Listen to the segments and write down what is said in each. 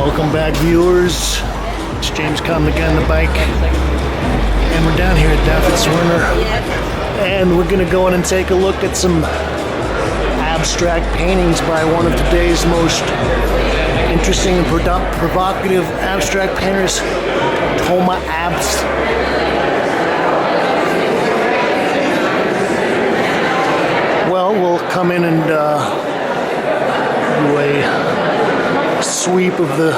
Welcome back, viewers. It's James Kalm, the guy on the bike, and we're down here at David Zwirner, and we're going to go in and take a look at some abstract paintings by one of today's most interesting and provocative abstract painters, Tomma Abts. Well, we'll come in and do a sweep of the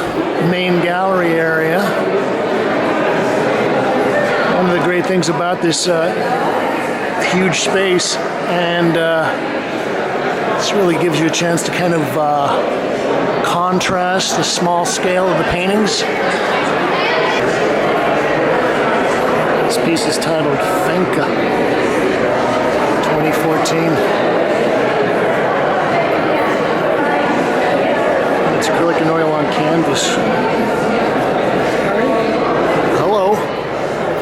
main gallery area. One of the great things about this huge space, and this really gives you a chance to kind of contrast the small scale of the paintings. This piece is titled Fenka, 2014. It's acrylic and oil on canvas. Hello.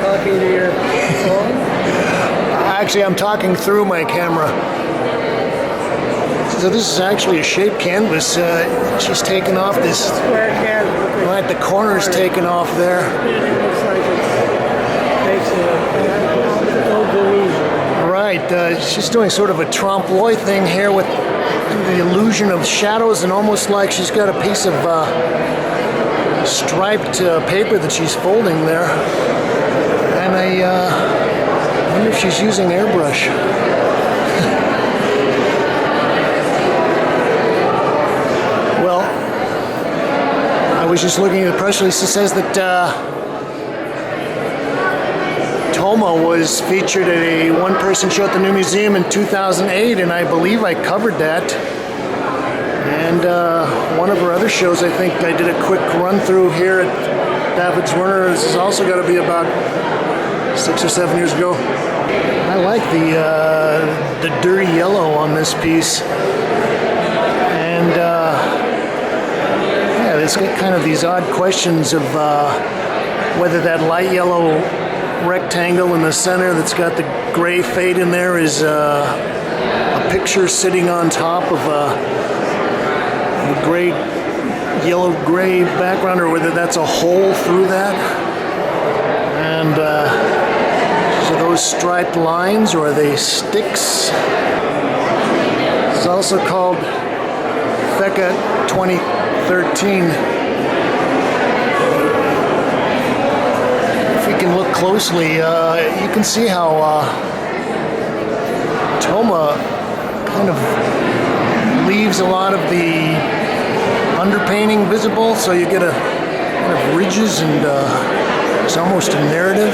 Talking to your phone? Actually, I'm talking through my camera. So this is actually a shaped canvas. She's taken off this. Square canvas. Right, the corner's taken off there. It looks like it makes a delusion. Right, she's doing sort of a trompe-l'oeil thing here with the illusion of shadows, and almost like she's got a piece of striped paper that she's folding there. And I wonder if she's using airbrush. Well, I was just looking at the press release. It says that Tomma was featured at a one-person show at the New Museum in 2008, and I believe I covered that. And one of her other shows, I think I did a quick run-through here at David Zwirner. This has also got to be about 6 or 7 years ago. I like the dirty yellow on this piece. And yeah, it's got kind of these odd questions of whether that light yellow rectangle in the center that's got the gray fade in there is a picture sitting on top of a gray, yellow-gray background, or whether that's a hole through that. And so those striped lines, or are they sticks? It's also called Fenka 2013. Can look closely, you can see how Tomma kind of leaves a lot of the underpainting visible, so you get a kind of ridges, and it's almost a narrative.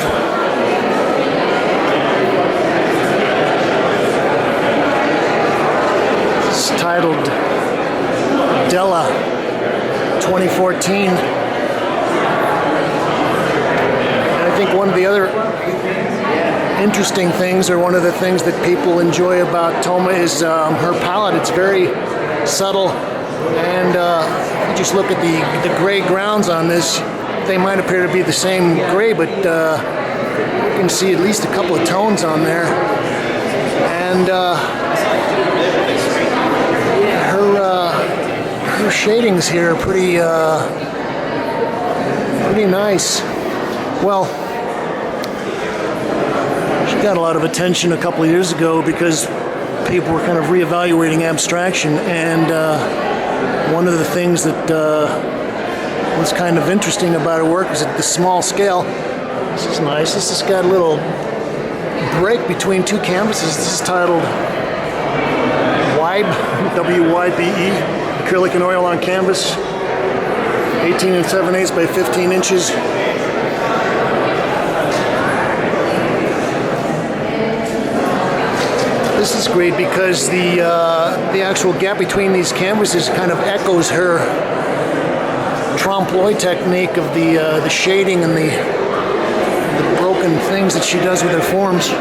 It's titled Della 2014. I think one of the other interesting things, or one of the things that people enjoy about Tomma, is her palette. It's very subtle, and if you just look at the gray grounds on this, they might appear to be the same gray, but you can see at least a couple of tones on there. And her shadings here are pretty nice. Well, got a lot of attention a couple of years ago because people were kind of reevaluating abstraction, and one of the things that was kind of interesting about her work was at the small scale. This is nice. This has got a little break between two canvases. This is titled Wybe, W-Y-B-E, acrylic and oil on canvas, 18 7/8 by 15 inches. This is great because the actual gap between these canvases kind of echoes her trompe-l'oeil technique of the shading and the broken things that she does with her forms.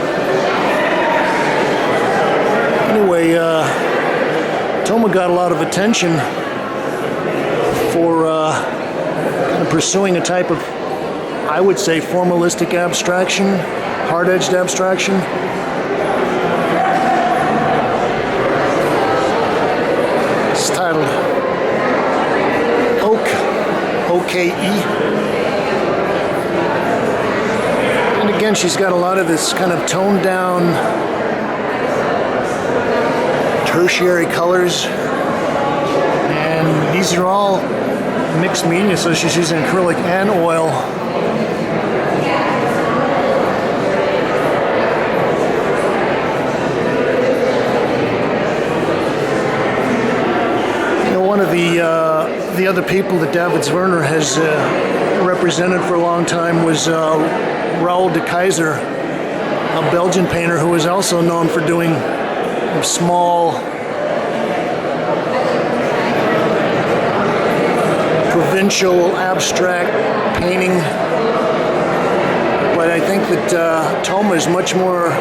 Anyway, Tomma got a lot of attention for kind of pursuing a type of, I would say, formalistic abstraction, hard-edged abstraction. It's titled Oak K-E. And again, she's got a lot of this kind of toned down tertiary colors. And these are all mixed media, so she's using acrylic and oil. One of the other people that David Zwirner has represented for a long time was Raoul de Keyser, a Belgian painter who is also known for doing small provincial abstract painting. But I think that Tomma is much more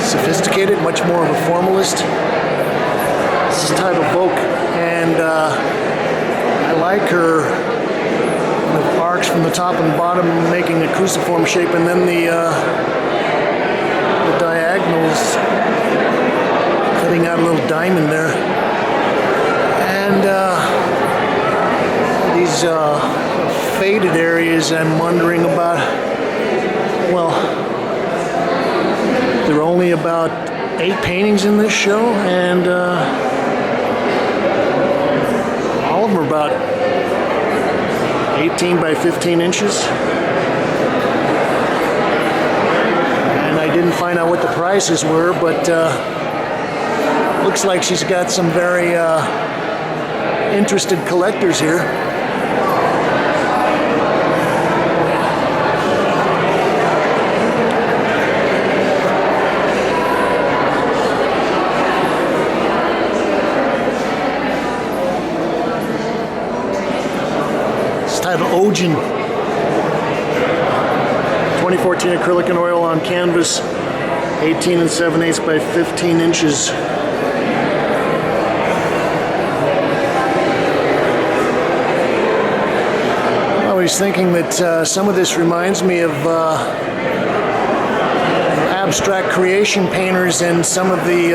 sophisticated, much more of a formalist. This is titled Vogue, and I like her the arcs from the top and bottom making a cruciform shape, and then the diagonals cutting out a little diamond there. And these faded areas I'm wondering about. Well, there are only about 8 paintings in this show, and all of them are about 18 by 15 inches. And I didn't find out what the prices were, but looks like she's got some very interested collectors here. Titled Ogen. 2014 acrylic and oil on canvas, 18 7/8 by 15 inches. I was thinking that some of this reminds me of abstract creation painters and some of the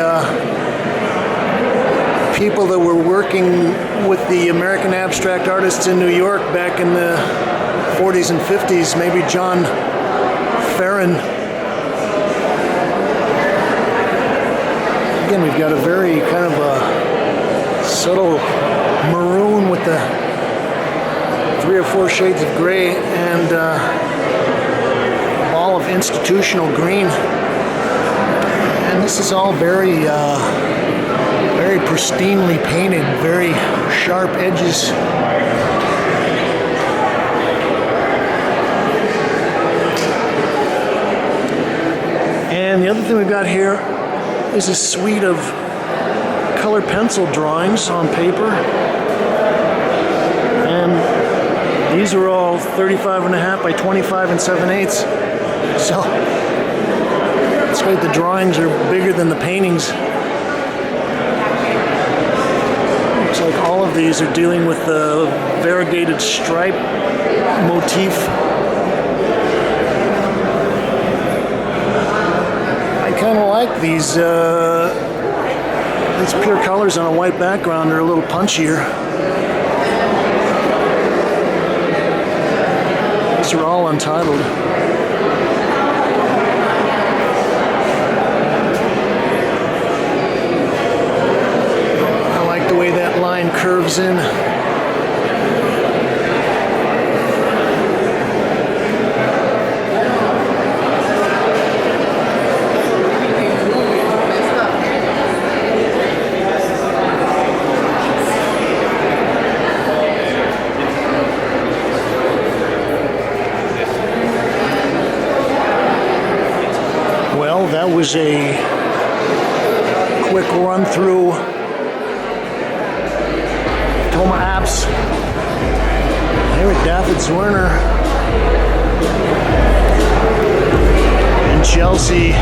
people that were working with the American abstract artists in New York back in the 40s and 50s, maybe John Farren. Again, we've got a very kind of a subtle maroon with the 3 or 4 shades of gray and a ball of institutional green. And this is all very pristinely painted, very sharp edges. And the other thing we've got here is a suite of color pencil drawings on paper. And these are all 35.5 by 25 7/8. So it's great, the drawings are bigger than the paintings. Looks like all of these are dealing with the variegated stripe motif. I kind of like these pure colors on a white background. They're a little punchier. These are all untitled. The way that line curves in. Well, that was a quick run through Tomma Abts here with David Zwirner in Chelsea.